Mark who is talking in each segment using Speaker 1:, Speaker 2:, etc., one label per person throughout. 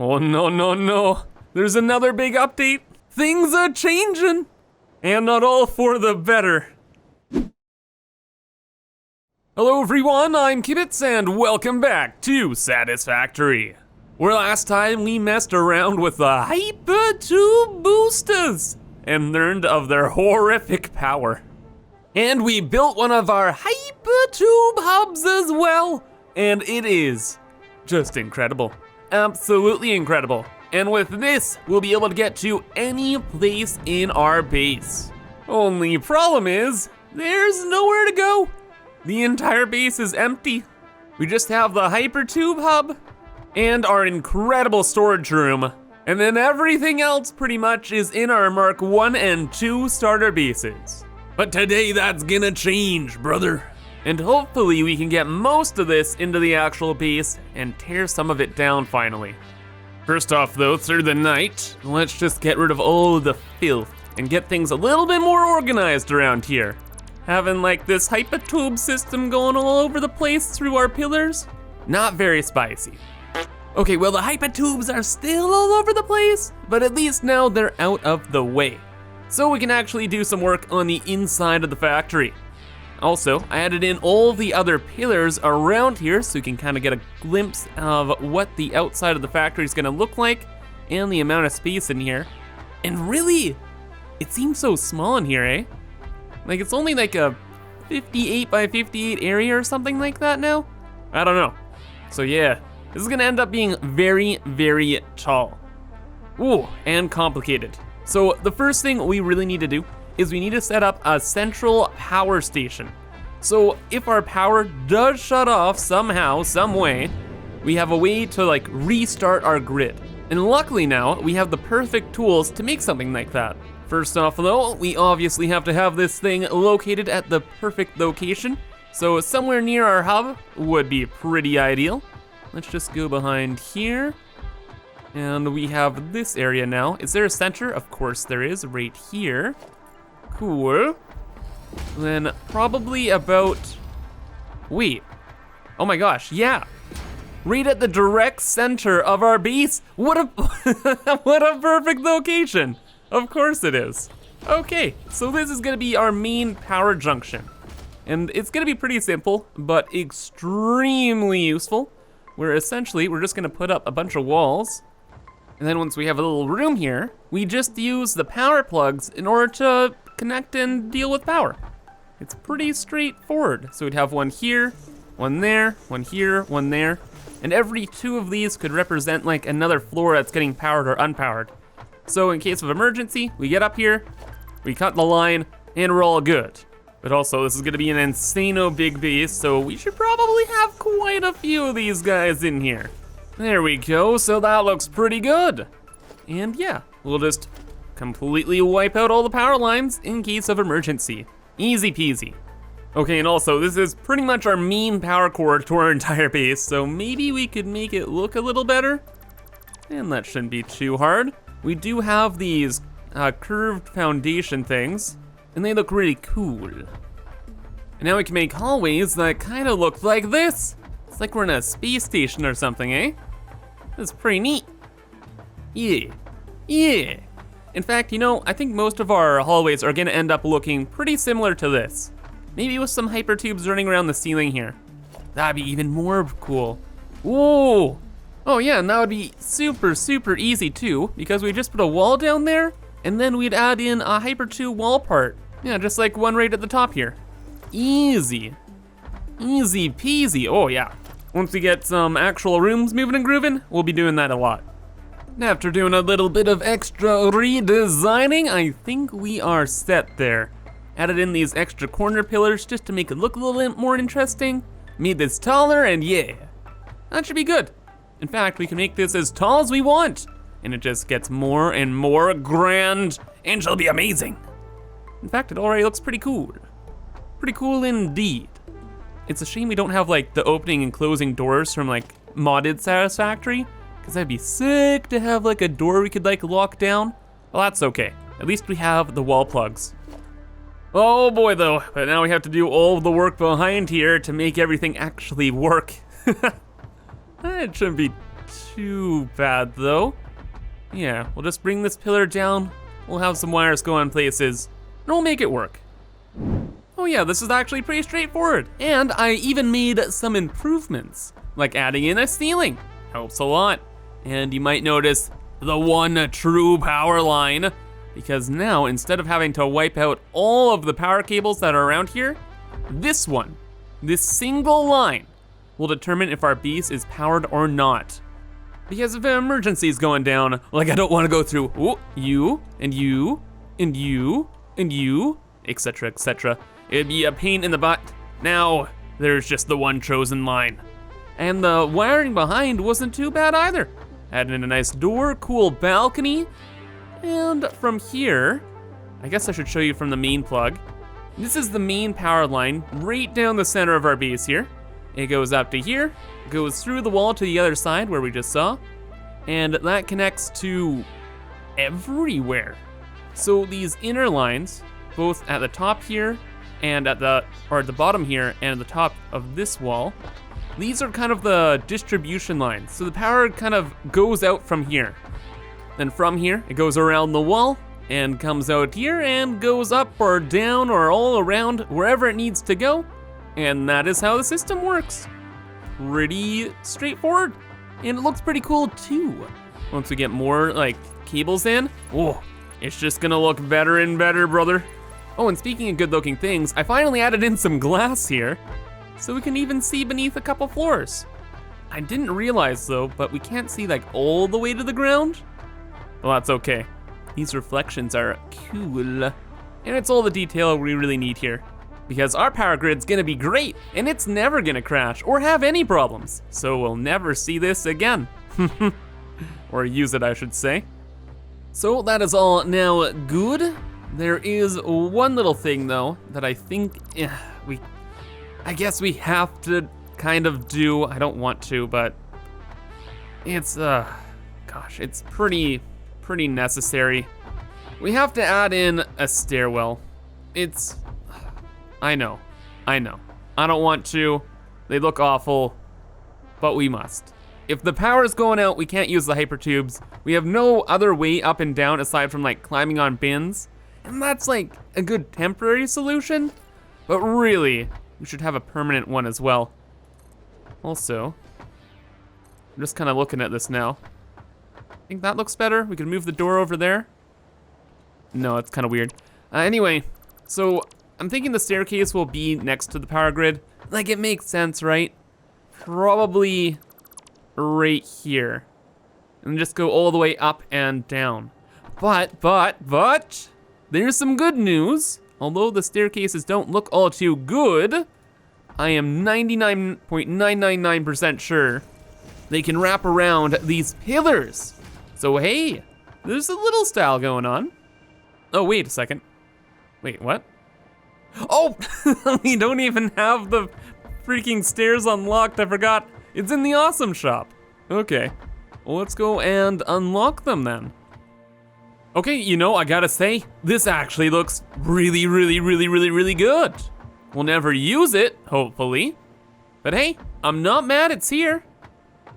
Speaker 1: Oh no, no, no. There's another big update. Things are changing. And not all for the better. Hello everyone, I'm Kibitz and welcome back to Satisfactory. Where last time we messed around with the Hyper Tube boosters and learned of their horrific power. And we built one of our Hyper Tube hubs as well. And it is just incredible. Absolutely incredible. And with this, we'll be able to get to any place in our base. Only problem is, there's nowhere to go. The entire base is empty. We just have the Hypertube hub and our incredible storage room. And then everything else pretty much is in our Mark 1 and 2 starter bases. But today that's gonna change, brother. And hopefully we can get most of this into the actual base and tear some of it down finally. First off though, through the night, let's just get rid of all the filth and get things a little bit more organized around here. Having like this Hypertube system going all over the place through our pillars, not very spicy. Okay, well the Hypertubes are still all over the place, but at least now they're out of the way. So we can actually do some work on the inside of the factory. Also, I added in all the other pillars around here so you can kind of get a glimpse of what the outside of the factory is gonna look like and the amount of space in here. And really, it seems so small in here, eh? Like it's only like a 58 by 58 area or something like that now? I don't know. So yeah, this is gonna end up being very, very tall. Ooh, and complicated. So the first thing we really need to do is we need to set up a central power station. So if our power does shut off somehow, some way, we have a way to like restart our grid. And luckily now, we have the perfect tools to make something like that. First off though, we obviously have to have this thing located at the perfect location. So somewhere near our hub would be pretty ideal. Let's just go behind here. And we have this area now. Is there a center? Of course there is, right here. Cool. Then probably about, wait, oh my gosh, yeah. Right at the direct center of our base. What a, what a perfect location. Of course it is. Okay, so this is gonna be our main power junction. And it's gonna be pretty simple, but extremely useful. Where essentially, we're just gonna put up a bunch of walls. And then once we have a little room here, we just use the power plugs in order to connect and deal with power. It's pretty straightforward. So we'd have one here, one there, one here, one there. And every two of these could represent like another floor that's getting powered or unpowered. So in case of emergency, we get up here, we cut the line, and we're all good. But also this is gonna be an insano big base, so we should probably have quite a few of these guys in here. There we go, so that looks pretty good. And yeah, we'll just completely wipe out all the power lines in case of emergency. Easy peasy. Okay, and also this is pretty much our main power cord to our entire base, so maybe we could make it look a little better. And that shouldn't be too hard. We do have these curved foundation things, and they look really cool. And now we can make hallways that kind of look like this. It's like we're in a space station or something, eh? That's pretty neat. Yeah, yeah. In fact, you know, I think most of our hallways are gonna end up looking pretty similar to this. Maybe with some hypertubes running around the ceiling here. That'd be even more cool. Ooh. Oh yeah, and that would be super, super easy too, because we just put a wall down there, and then we'd add in a hypertube wall part. Yeah, just like one right at the top here. Easy. Easy peasy, oh yeah. Once we get some actual rooms moving and grooving, we'll be doing that a lot. After doing a little bit of extra redesigning, I think we are set there. Added in these extra corner pillars just to make it look a little bit more interesting. Made this taller, and yeah, that should be good. In fact, we can make this as tall as we want, and it just gets more and more grand, and shall be amazing. In fact, it already looks pretty cool. Pretty cool indeed. It's a shame we don't have like the opening and closing doors from like modded Satisfactory, because that'd be sick to have like a door we could like lock down. Well, that's okay. At least we have the wall plugs. Oh boy though, but now we have to do all of the work behind here to make everything actually work. It shouldn't be too bad though. Yeah, we'll just bring this pillar down. We'll have some wires go in places, and we'll make it work. Oh yeah, this is actually pretty straightforward. And I even made some improvements, like adding in a ceiling. Helps a lot. And you might notice the one true power line, because now instead of having to wipe out all of the power cables that are around here, this single line will determine if our beast is powered or not. Because if an emergency is going down, like I don't want to go through you, and you, and you, and you, etc., etc. It'd be a pain in the butt. Now, there's just the one chosen line. And the wiring behind wasn't too bad either. Added in a nice door, cool balcony, and from here, I guess I should show you from the main plug. This is the main power line right down the center of our base here. It goes up to here, goes through the wall to the other side where we just saw, and that connects to everywhere. So these inner lines, both at the top here and at the bottom here and at the top of this wall, these are kind of the distribution lines. So the power kind of goes out from here. Then from here, it goes around the wall and comes out here and goes up or down or all around wherever it needs to go. And that is how the system works. Pretty straightforward. And it looks pretty cool too. Once we get more like cables in, oh, it's just gonna look better and better, brother. Oh, and speaking of good looking things, I finally added in some glass here, so we can even see beneath a couple floors. I didn't realize though, but we can't see like all the way to the ground. Well, that's okay. These reflections are cool. And it's all the detail we really need here. Because our power grid's gonna be great, and it's never gonna crash or have any problems. So we'll never see this again. Or use it, I should say. So that is all now good. There is one little thing though, that I think I guess we have to kind of do. I don't want to, but it's, gosh, it's pretty necessary. We have to add in a stairwell. I know. I don't want to. They look awful, but we must. If the power's going out, we can't use the hypertubes. We have no other way up and down aside from like climbing on bins. And that's like a good temporary solution, but really, we should have a permanent one as well. Also, I'm just kind of looking at this now. I think that looks better. We can move the door over there. No, it's kind of weird. Anyway, so I'm thinking the staircase will be next to the power grid. Like, it makes sense, right? Probably right here. And just go all the way up and down. But, there's some good news. Although the staircases don't look all too good, I am 99.999% sure they can wrap around these pillars. So hey, there's a little style going on. Oh, wait a second. Wait, what? Oh, we don't even have the freaking stairs unlocked, I forgot. It's in the awesome shop. Okay, well, let's go and unlock them then. Okay, you know, I gotta say, this actually looks really good. We'll never use it, hopefully. But hey, I'm not mad it's here.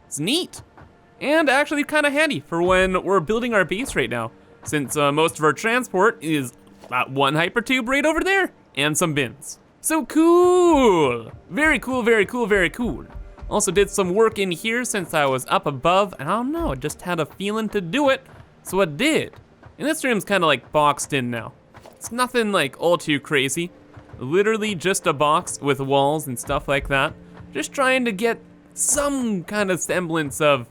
Speaker 1: It's neat. And actually kind of handy for when we're building our base right now, since most of our transport is that one hypertube right over there, and some bins. So cool. Very cool. Also did some work in here since I was up above, and I don't know, I just had a feeling to do it, so I did. And this room's kind of like boxed in now. It's nothing like all too crazy. Literally just a box with walls and stuff like that. Just trying to get some kind of semblance of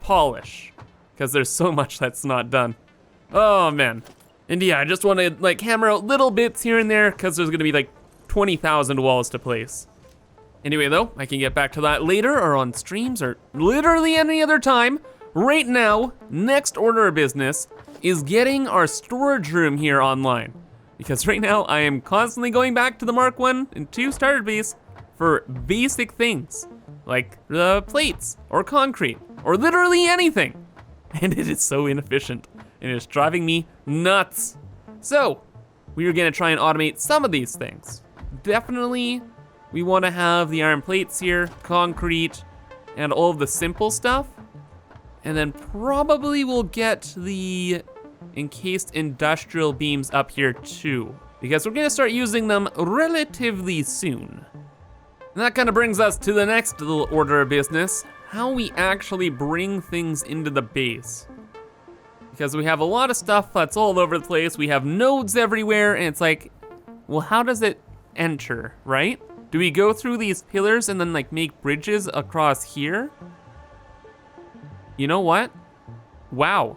Speaker 1: polish, because there's so much that's not done. Oh man. And yeah, I just want to like hammer out little bits here and there, because there's gonna be like 20,000 walls to place. Anyway though, I can get back to that later or on streams or literally any other time. Right now, next order of business is getting our storage room here online. Because right now I am constantly going back to the Mark 1 and 2 starter base for basic things, like plates or concrete or literally anything. And it is so inefficient and it's driving me nuts. So we are gonna try and automate some of these things. Definitely we wanna have the iron plates here, concrete, and all of the simple stuff. And then probably we'll get the encased industrial beams up here too, because we're gonna start using them relatively soon. And that kind of brings us to the next little order of business, how we actually bring things into the base. Because we have a lot of stuff that's all over the place, we have nodes everywhere, and it's like, well, how does it enter, right? Do we go through these pillars and then like make bridges across here? You know what? Wow,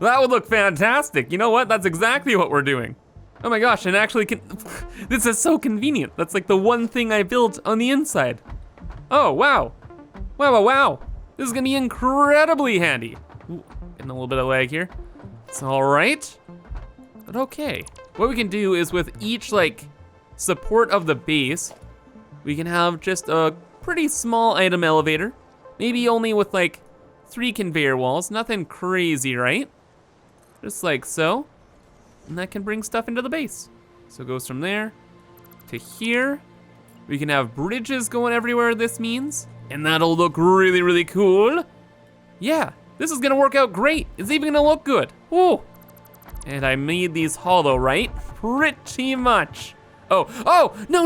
Speaker 1: that would look fantastic. You know what? That's exactly what we're doing. Oh my gosh, and actually this is so convenient. That's like the one thing I built on the inside. Oh, wow. Wow. This is gonna be incredibly handy. Ooh, getting a little bit of lag here. It's all right, but okay. What we can do is with each like support of the base, we can have just a pretty small item elevator, maybe only with like 3 conveyor walls, nothing crazy, right? Just like so. And that can bring stuff into the base. So it goes from there to here. We can have bridges going everywhere, this means. And that'll look really, really cool. Yeah, this is gonna work out great. It's even gonna look good. Woo! And I made these hollow, right? Pretty much. Oh, no.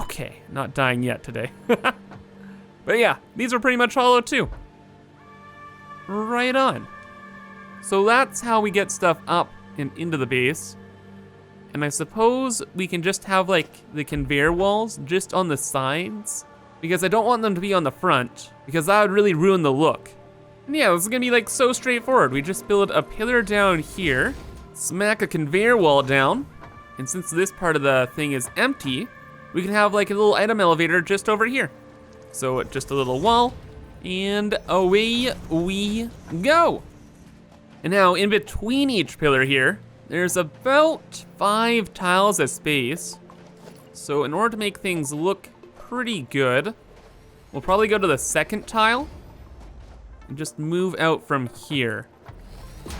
Speaker 1: Okay, not dying yet today. But yeah, these are pretty much hollow too. Right on. So that's how we get stuff up and into the base. And I suppose we can just have like the conveyor walls just on the sides, because I don't want them to be on the front, because that would really ruin the look. And yeah, this is gonna be like so straightforward. We just build a pillar down here, smack a conveyor wall down, and since this part of the thing is empty, we can have like a little item elevator just over here. So just a little wall, and away we go. And now in between each pillar here, there's about 5 tiles of space. So in order to make things look pretty good, we'll probably go to the second tile and just move out from here.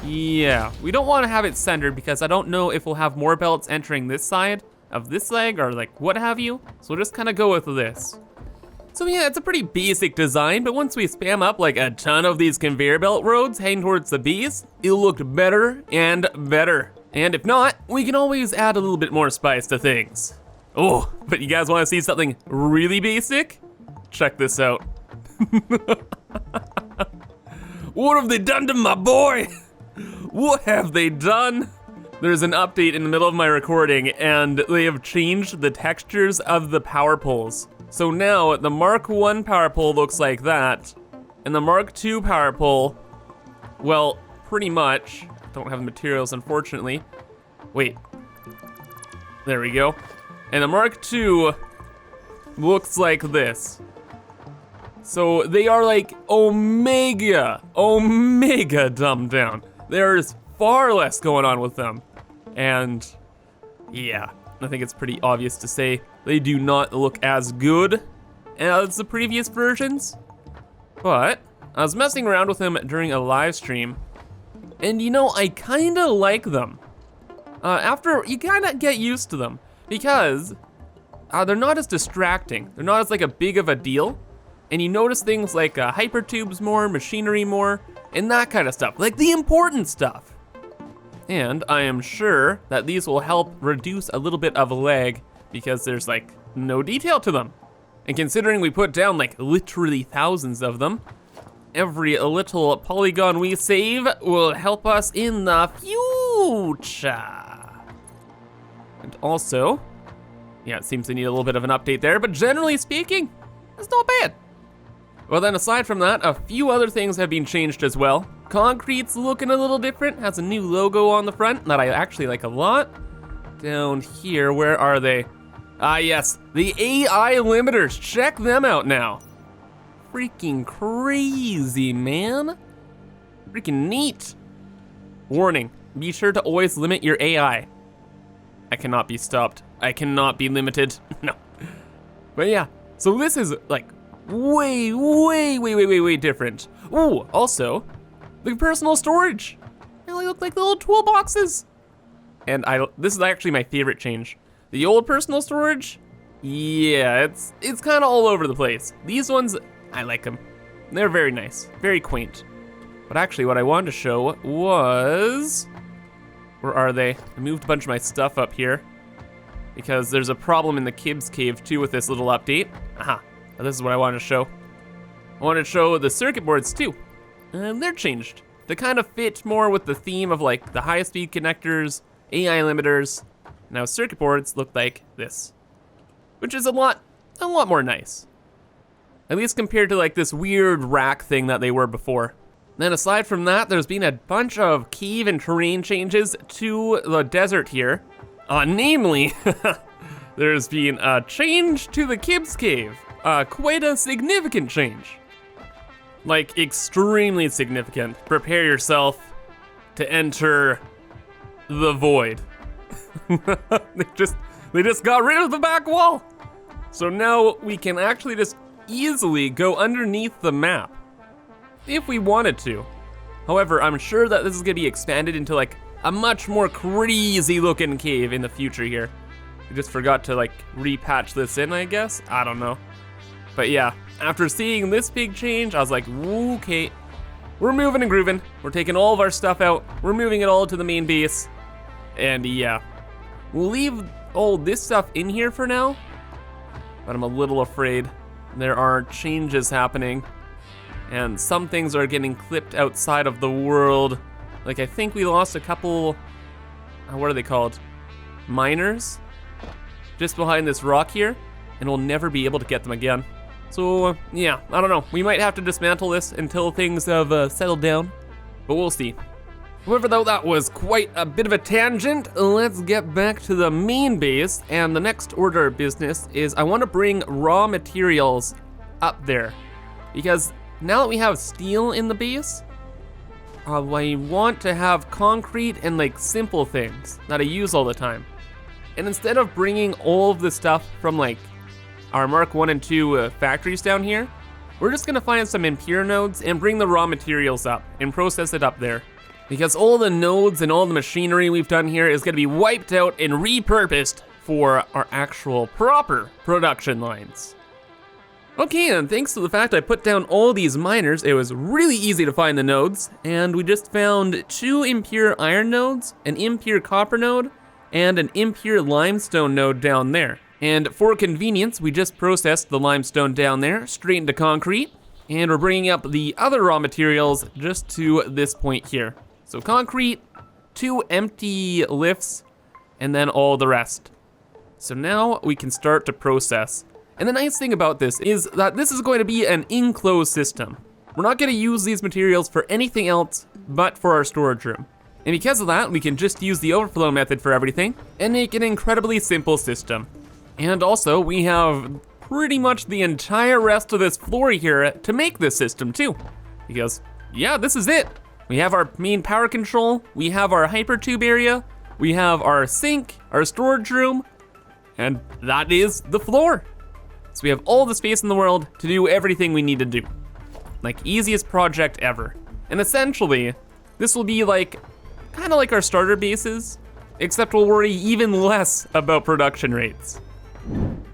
Speaker 1: Yeah, we don't want to have it centered because I don't know if we'll have more belts entering this side of this leg or like what have you. So we'll just kind of go with this. So yeah, it's a pretty basic design, but once we spam up like a ton of these conveyor belt roads heading towards the bees, it'll look better and better. And if not, we can always add a little bit more spice to things. Oh, but you guys wanna see something really basic? Check this out. What have they done to my boy? What have they done? There's an update in the middle of my recording and they have changed the textures of the power poles. So now the Mark 1 power pole looks like that, and the Mark 2 power pole, well, pretty much, don't have the materials unfortunately. Wait, there we go. And the Mark 2 looks like this. So they are like omega dumbed down. There's far less going on with them. And yeah, I think it's pretty obvious to say they do not look as good as the previous versions. But I was messing around with them during a live stream, and you know, I kinda like them. After, you kinda get used to them, because they're not as distracting. They're not as like a big of a deal. And you notice things like hypertubes more, machinery more, and that kind of stuff, like the important stuff. And I am sure that these will help reduce a little bit of lag because there's like no detail to them. And considering we put down like literally thousands of them, every little polygon we save will help us in the future. And also, yeah, it seems to need a little bit of an update there, but generally speaking, it's not bad. Well then, aside from that, a few other things have been changed as well. Concrete's looking a little different, has a new logo on the front that I actually like a lot. Down here, where are they? Ah yes, the AI limiters, check them out now. Freaking crazy, man. Freaking neat. Warning, be sure to always limit your AI. I cannot be stopped. I cannot be limited, no. But yeah, so this is like way different. Ooh, also, the personal storage. They look like little toolboxes. And this is actually my favorite change. The old personal storage, yeah, it's kind of all over the place. These ones, I like them. They're very nice, very quaint. But actually what I wanted to show was, where are they? I moved a bunch of my stuff up here because there's a problem in the Kibitz cave too with this little update. Aha, this is what I wanted to show. I wanted to show the circuit boards too, and they're changed to kind of fit more with the theme of like the high speed connectors, AI limiters. Now circuit boards look like this, which is a lot more nice. At least compared to like this weird rack thing that they were before. Then aside from that, there's been a bunch of cave and terrain changes to the desert here. Namely, there's been a change to the Kibitz cave. Quite a significant change. Like extremely significant. Prepare yourself to enter the void. They just got rid of the back wall. So now we can actually just easily go underneath the map if we wanted to. However, I'm sure that this is gonna be expanded into like a much more crazy looking cave in the future here. I just forgot to like repatch this in, I guess. I don't know. But yeah, after seeing this big change, I was like, okay, we're moving and grooving. We're taking all of our stuff out. We're moving it all to the main base. And yeah, we'll leave all this stuff in here for now, but I'm a little afraid there are changes happening and some things are getting clipped outside of the world. Like I think we lost a couple, what are they called? Miners? Just behind this rock here, and we'll never be able to get them again. So yeah, I don't know. We might have to dismantle this until things have settled down, but we'll see. However, though, that was quite a bit of a tangent. Let's get back to the main base, and the next order of business is I want to bring raw materials up there, because now that we have steel in the base, I want to have concrete and like simple things that I use all the time. And instead of bringing all of the stuff from like our Mark 1 and 2 factories down here, we're just gonna find some impure nodes and bring the raw materials up and process it up there. Because all the nodes and all the machinery we've done here is gonna be wiped out and repurposed for our actual proper production lines. Okay, and thanks to the fact I put down all these miners, it was really easy to find the nodes, and we just found 2 impure iron nodes, an impure copper node, and an impure limestone node down there. And for convenience, we just processed the limestone down there straight into concrete, and we're bringing up the other raw materials just to this point here. So concrete, 2 empty lifts, and then all the rest. So now we can start to process. And the nice thing about this is that this is going to be an enclosed system. We're not gonna use these materials for anything else but for our storage room. And because of that, we can just use the overflow method for everything and make an incredibly simple system. And also, we have pretty much the entire rest of this floor here to make this system too. Because, yeah, this is it. We have our main power control, we have our hypertube area, we have our sink, our storage room, and that is the floor. So we have all the space in the world to do everything we need to do. Like, easiest project ever. And essentially, this will be like, kind of like our starter bases, except we'll worry even less about production rates.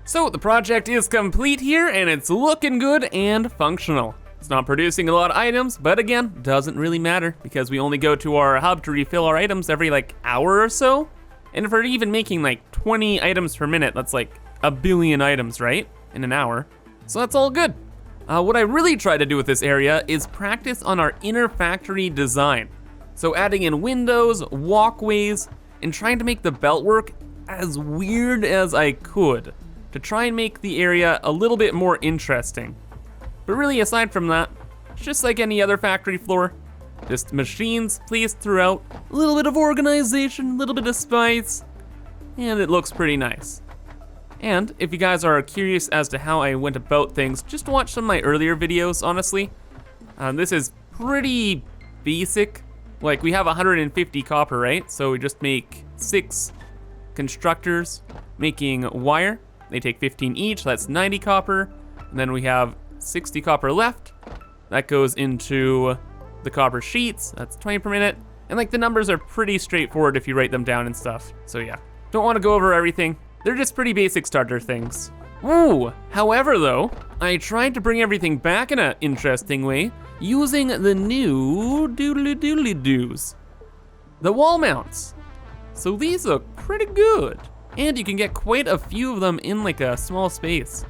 Speaker 1: So the project is complete here, and it's looking good and functional. It's not producing a lot of items, but again, doesn't really matter because we only go to our hub to refill our items every like hour or so. And if we're even making like 20 items per minute, that's like a billion items, right? In an hour. So that's all good. What I really try to do with this area is practice on our inner factory design. So adding in windows, walkways, and trying to make the beltwork as weird as I could to try and make the area a little bit more interesting. But really, aside from that, it's just like any other factory floor. Just machines placed throughout, a little bit of organization, a little bit of spice, and it looks pretty nice. And if you guys are curious as to how I went about things, just watch some of my earlier videos, honestly. This is pretty basic. Like, we have 150 copper, right? So we just make 6 constructors making wire. They take 15 each, so that's 90 copper. And then we have 60 copper left. That goes into the copper sheets, that's 20 per minute. And like, the numbers are pretty straightforward if you write them down and stuff. So yeah, don't wanna go over everything. They're just pretty basic starter things. Ooh, however though, I tried to bring everything back in an interesting way using the new doodly-doodly-doos. The wall mounts. So these look pretty good. And you can get quite a few of them in like a small space.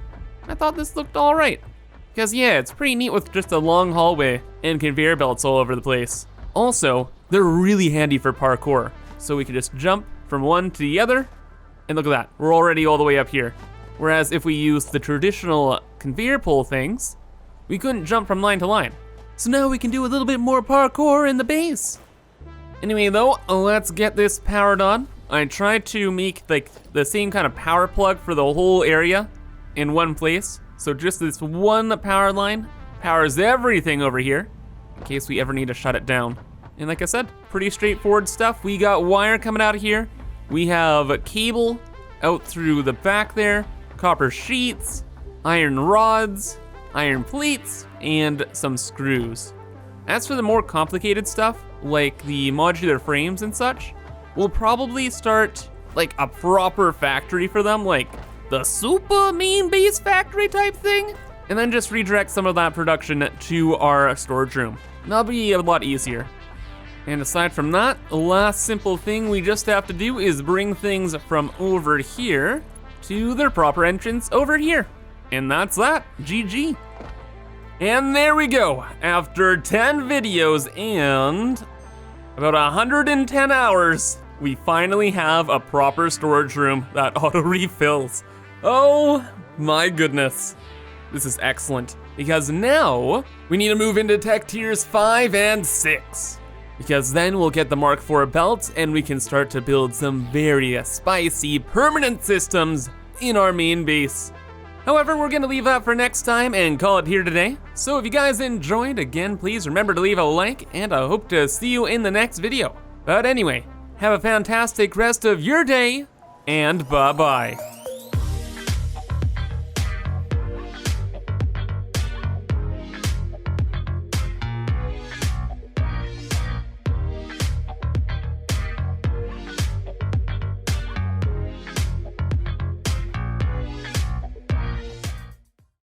Speaker 1: I thought this looked all right. Because yeah, it's pretty neat with just a long hallway and conveyor belts all over the place. Also, they're really handy for parkour. So we can just jump from one to the other, and look at that, we're already all the way up here. Whereas if we use the traditional conveyor pole things, we couldn't jump from line to line. So now we can do a little bit more parkour in the base. Anyway though, let's get this powered on. I tried to make like the same kind of power plug for the whole area in one place. So just this one power line powers everything over here in case we ever need to shut it down. And like I said, pretty straightforward stuff. We got wire coming out of here. We have a cable out through the back there, copper sheets, iron rods, iron plates, and some screws. As for the more complicated stuff, like the modular frames and such, we'll probably start like a proper factory for them, like the super main base factory type thing, and then just redirect some of that production to our storage room. That'll be a lot easier. And aside from that, the last simple thing we just have to do is bring things from over here to their proper entrance over here. And that's that, GG. And there we go. After 10 videos and about 110 hours, we finally have a proper storage room that auto refills. Oh my goodness. This is excellent, because now we need to move into tech tiers 5 and 6. Because then we'll get the Mark IV belt and we can start to build some very spicy permanent systems in our main base. However, we're gonna leave that for next time and call it here today. So if you guys enjoyed, again, please remember to leave a like, and I hope to see you in the next video. But anyway, have a fantastic rest of your day, and bye-bye.